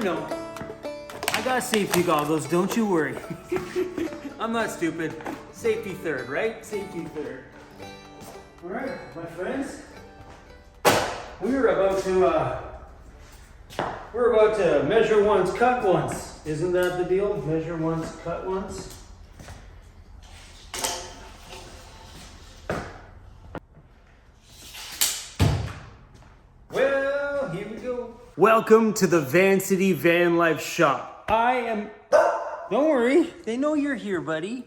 know. I got safety goggles, don't you worry. I'm not stupid. Safety third, right? Safety third. All right, my friends. We're about to measure once, cut once. Isn't that the deal? Measure once, cut once. Well, here we go. Welcome to the Van City Van Life shop. Don't worry, they know you're here, buddy.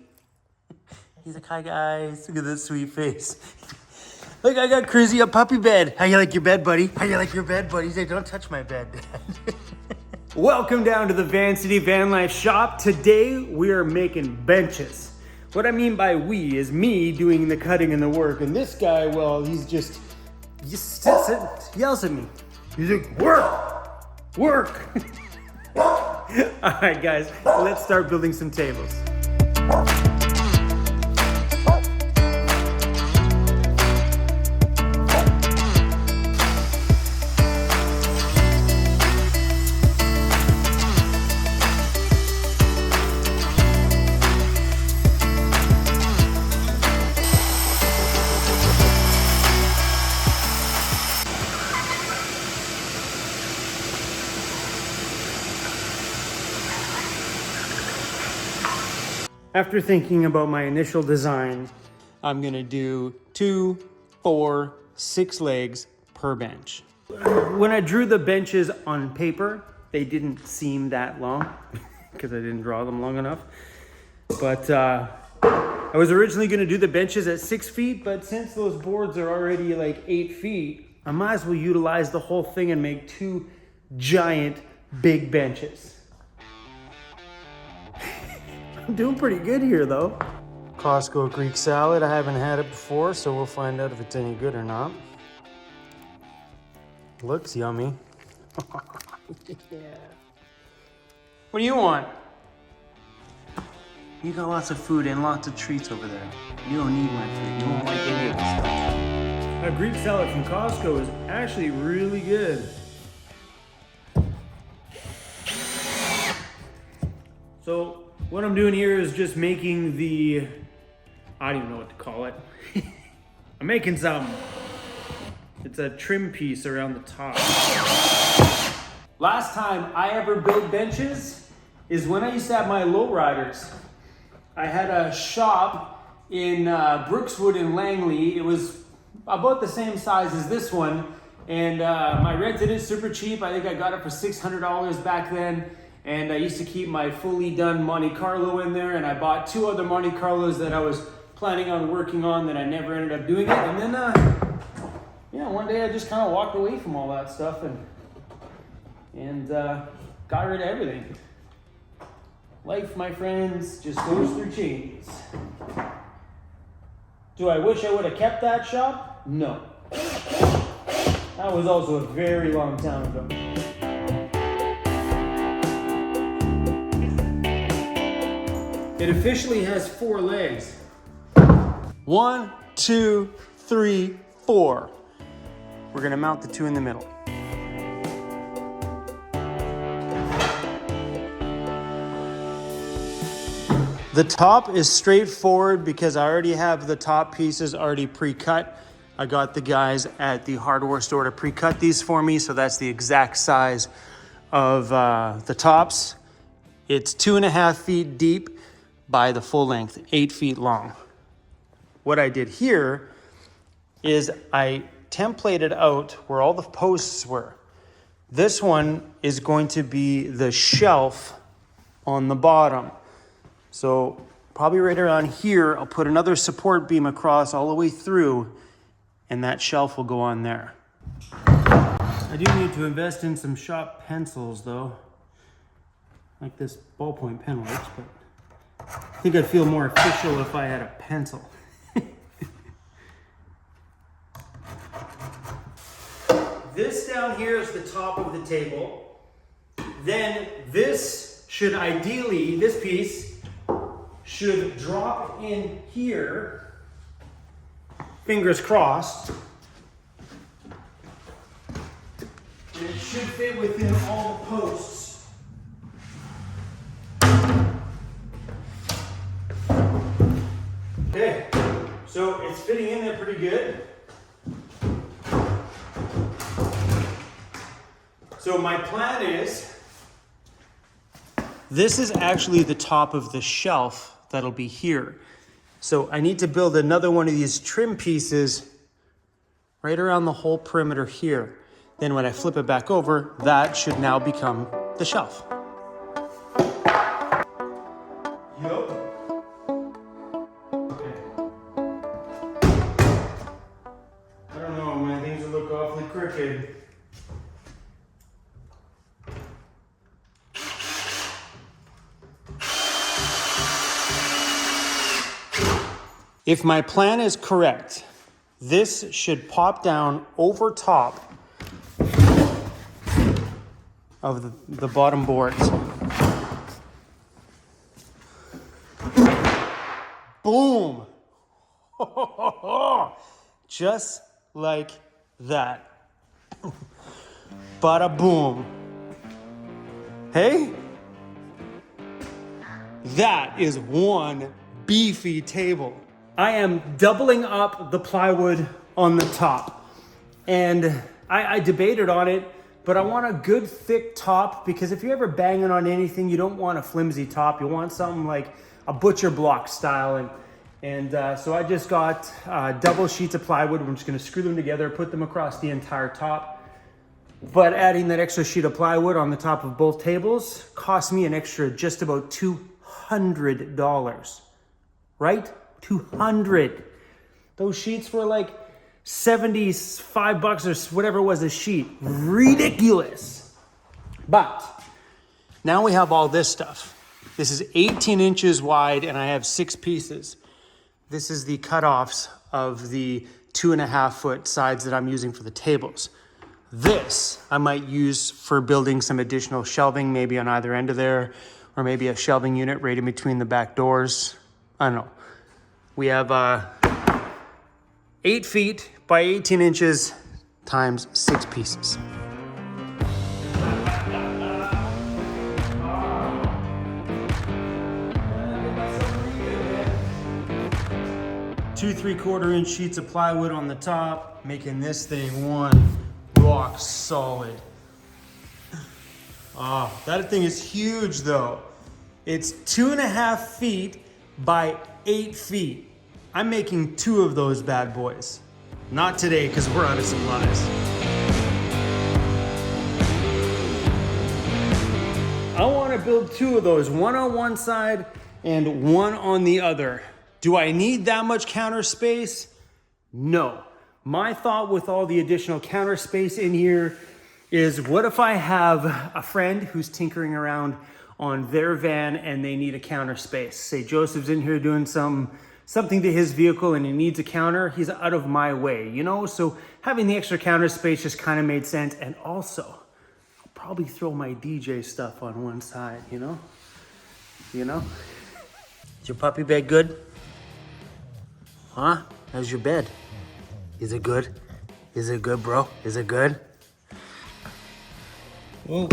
He's like, hi guys, look at this sweet face. Look, I got Cruzy a puppy bed. How you like your bed, buddy? How you like your bed, buddy? He's like, don't touch my bed, Dad. Welcome down to the Van City Van Life shop. Today, we are making benches. What I mean by we is me doing the cutting and the work. And this guy, well, he just yells at me. He's like, work. All right, guys, let's start building some tables. After thinking about my initial design, I'm gonna do 2, 4, 6 legs per bench. When I drew the benches on paper, they didn't seem that long because I didn't draw them long enough. But I was originally gonna do the benches at 6 feet, but since those boards are already like 8 feet, I might as well utilize the whole thing and make 2 giant big benches. I'm doing pretty good here though. Costco Greek salad, I haven't had it before, so we'll find out if it's any good or not. Looks yummy. Yeah. What do you want? You got lots of food and lots of treats over there. You don't need my food, you don't like any of this stuff. A Greek salad from Costco is actually really good. So, what I'm doing here is just making I don't even know what to call it. I'm making something. It's a trim piece around the top. Last time I ever built benches is when I used to have my lowriders. I had a shop in Brookswood in Langley. It was about the same size as this one. And I rented it super cheap. I think I got it for $600 back then. And I used to keep my fully done Monte Carlo in there, and I bought 2 other Monte Carlos that I was planning on working on that I never ended up doing it. And then, one day I just kind of walked away from all that stuff and got rid of everything. Life, my friends, just goes through changes. Do I wish I would have kept that shop? No. That was also a very long time ago. It officially has 4 legs. 1, 2, 3, 4. We're gonna mount the 2 in the middle. The top is straightforward because I already have the top pieces already pre-cut. I got the guys at the hardware store to pre-cut these for me, so that's the exact size of the tops. It's 2.5 feet deep by the full length, 8 feet long. What I did here is I templated out where all the posts were. This one is going to be the shelf on the bottom. So probably right around here, I'll put another support beam across all the way through, and that shelf will go on there. I do need to invest in some shop pencils though. Like this ballpoint pen works, but I think I'd feel more official if I had a pencil. This down here is the top of the table. Then this piece should drop in here, fingers crossed. And it should fit within all the posts So it's fitting in there pretty good. So my plan is, this is actually the top of the shelf that'll be here. So I need to build another one of these trim pieces right around the whole perimeter here. Then when I flip it back over, that should now become the shelf. Yup. Okay. I don't know, man, things will look awfully crooked. If my plan is correct, this should pop down over top of the bottom boards. Boom! Just like that. Bada boom. Hey? That is one beefy table. I am doubling up the plywood on the top. And I debated on it, but I want a good thick top, because if you're ever banging on anything, you don't want a flimsy top. You want something like a butcher block style. And so I just got double sheets of plywood. I'm just gonna screw them together, put them across the entire top. But adding that extra sheet of plywood on the top of both tables cost me an extra just about $200, right? 200. Those sheets were like 75 bucks or whatever it was a sheet. Ridiculous. But now we have all this stuff. This is 18 inches wide and I have 6 pieces. This is the cutoffs of the 2.5 foot sides that I'm using for the tables. This I might use for building some additional shelving, maybe on either end of there, or maybe a shelving unit right in between the back doors. I don't know. We have 8 feet by 18 inches times 6 pieces. 2 3/4 inch sheets of plywood on the top, making this thing one rock solid. Oh, that thing is huge though. It's 2.5 feet by 8 feet. I'm making 2 of those bad boys. Not today, because we're out of supplies. I want to build 2 of those, one on one side and one on the other. Do I need that much counter space? No. My thought with all the additional counter space in here is, what if I have a friend who's tinkering around on their van and they need a counter space? Say Joseph's in here doing something to his vehicle and he needs a counter. He's out of my way, you know? So having the extra counter space just kind of made sense. And also, I'll probably throw my DJ stuff on one side, you know? You know? Is your puppy bed good? Huh? How's your bed? Is it good? Is it good, bro? Is it good? Whoa.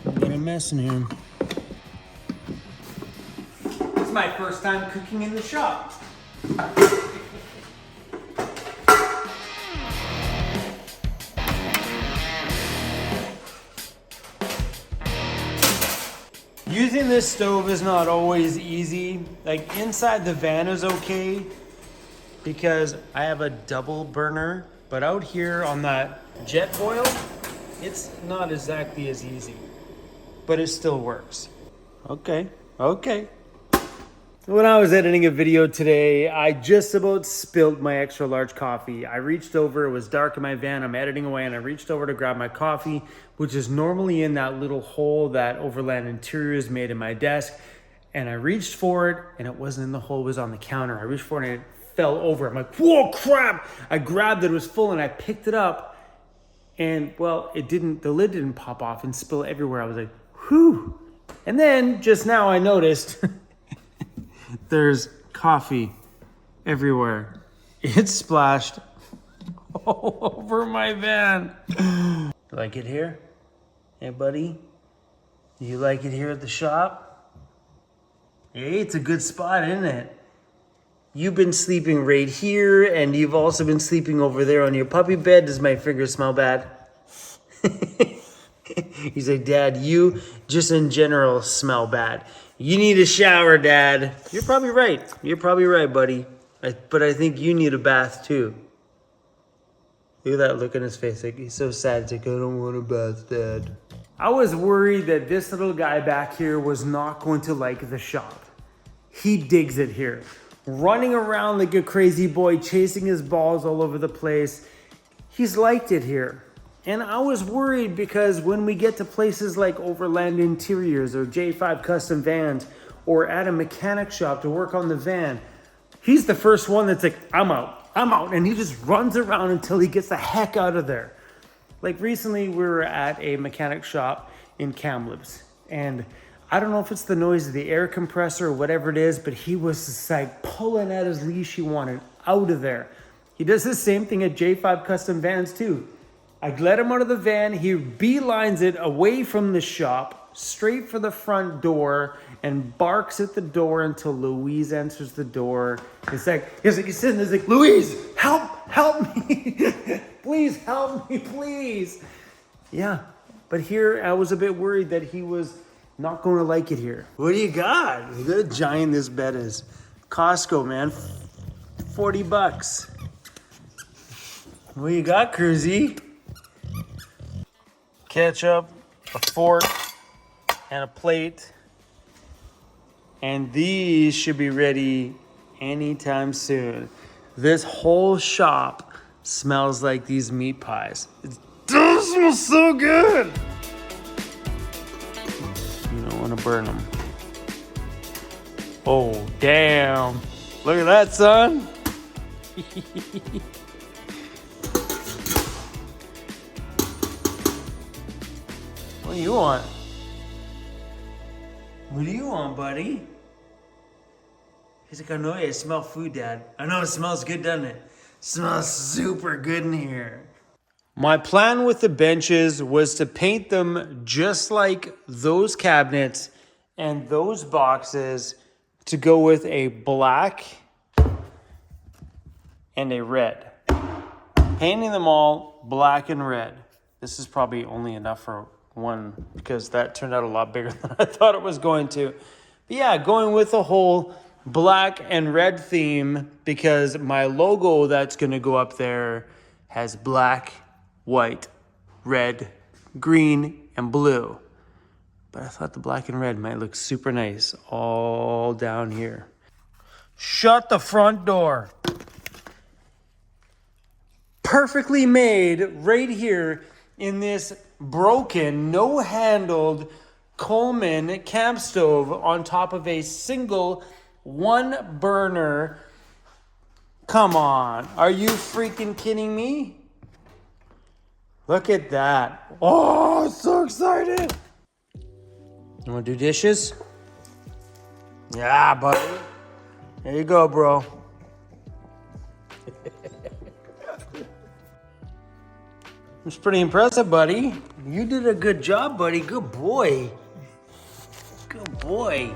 I got a mess in here. It's my first time cooking in the shop. Using this stove is not always easy. Like inside the van is okay because I have a double burner, but out here on that jet boil, it's not exactly as easy, but it still works. Okay. When I was editing a video today, I just about spilled my extra large coffee. I reached over, it was dark in my van, I'm editing away, and I reached over to grab my coffee, which is normally in that little hole that Overland Interiors made in my desk. And I reached for it, and it wasn't in the hole, it was on the counter. I reached for it and it fell over. I'm like, whoa, crap! I grabbed it, it was full, and I picked it up. And well, the lid didn't pop off and spill everywhere. I was like, whew. And then just now I noticed there's coffee everywhere. It splashed all over my van. Like it here? Hey, buddy? Do you like it here at the shop? Hey, it's a good spot, isn't it? You've been sleeping right here, and you've also been sleeping over there on your puppy bed. Does my finger smell bad? He's like, Dad, you just in general smell bad. You need a shower, Dad. You're probably right. You're probably right, buddy. But I think you need a bath too. Look at that look in his face. Like, he's so sad. It's like, I don't want a bath, Dad. I was worried that this little guy back here was not going to like the shop. He digs it here. Running around like a crazy boy, chasing his balls all over the place. He's liked it here. And I was worried because when we get to places like Overland Interiors or J5 Custom Vans or at a mechanic shop to work on the van, he's the first one that's like, I'm out. And he just runs around until he gets the heck out of there. Like recently we were at a mechanic shop in Kamloops, and I don't know if it's the noise of the air compressor or whatever it is, but he was just like pulling at his leash. He wanted out of there. He does the same thing at J5 Custom Vans too. I let him out of the van. He beelines it away from the shop, straight for the front door, and barks at the door until Louise answers the door. He's sitting there, he's like, Louise, help me. Please help me, please. Yeah, but here I was a bit worried that he was not going to like it here. What do you got? Look at how giant this bed is. Costco, man. $40. What you got, Cruzy? Ketchup, a fork, and a plate. And these should be ready anytime soon. This whole shop smells like these meat pies. It does smell so good. You don't want to burn them. Oh, damn. Look at that, son. What do you want? What do you want, buddy? He's like, I know you smell food, Dad. I know it smells good, doesn't it? Smells super good in here. My plan with the benches was to paint them just like those cabinets and those boxes, to go with a black and a red. Painting them all black and red. This is probably only enough for one because that turned out a lot bigger than I thought it was going to. But yeah, going with a whole black and red theme because my logo that's going to go up there has black, white, red, green, and blue. But I thought the black and red might look super nice all down here. Shut the front door. Perfectly made right here in this broken, no-handled Coleman camp stove on top of a single one burner. Come on, are you freaking kidding me? Look at that. Oh, so excited. You want to do dishes? Yeah, buddy. There you go, bro. It's pretty impressive, buddy. You did a good job, buddy. Good boy. Good boy.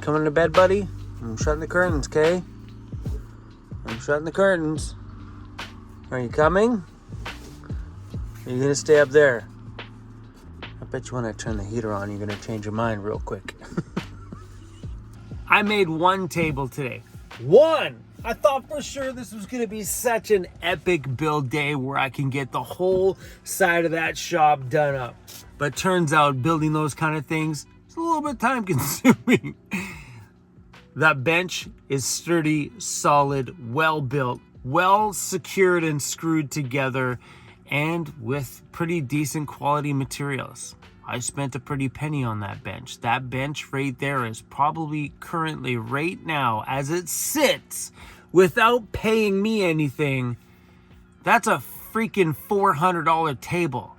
Coming to bed, buddy? I'm shutting the curtains, okay? I'm shutting the curtains. Are you coming? Are you gonna stay up there? I bet you when I turn the heater on, you're gonna change your mind real quick. I made one table today. One! I thought for sure this was gonna be such an epic build day where I can get the whole side of that shop done up. But turns out building those kind of things is a little bit time consuming. That bench is sturdy, solid, well built, well secured and screwed together, and with pretty decent quality materials. I spent a pretty penny on that bench. That bench right there is probably currently right now, as it sits, without paying me anything, that's a freaking $400 table.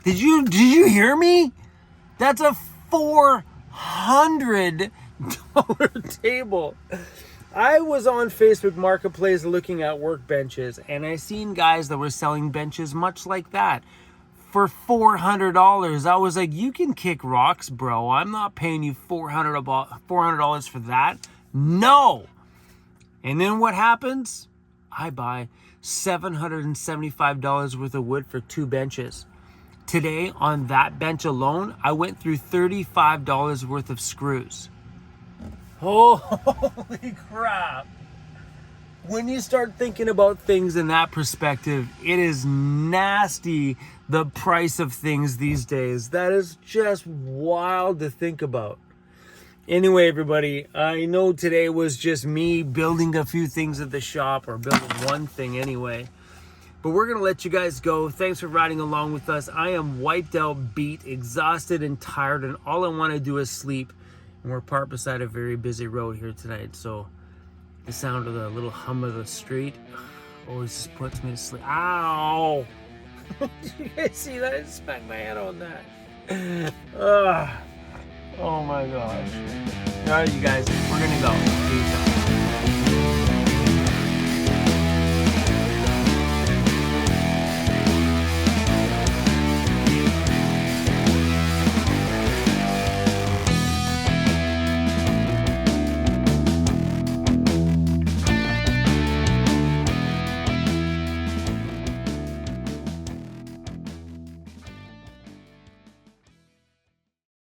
Did you hear me? That's a $400 table. I was on Facebook Marketplace looking at workbenches, and I seen guys that were selling benches much like that for $400. I was like, you can kick rocks, bro. I'm not paying you $400 for that. No. And then what happens? I buy $775 worth of wood for 2 benches. Today, on that bench alone, I went through $35 worth of screws. Oh, holy crap. When you start thinking about things in that perspective, it is nasty, the price of things these days. That is just wild to think about. Anyway, everybody, I know today was just me building a few things at the shop, or building one thing anyway. But we're going to let you guys go. Thanks for riding along with us. I am wiped out, beat, exhausted, and tired, and all I want to do is sleep. And we're parked beside a very busy road here tonight, so the sound of the little hum of the street always just puts me to sleep. Ow! Did you guys see that? I just smacked my head on that. Oh my gosh. All right, you guys, we're gonna go. Peace out.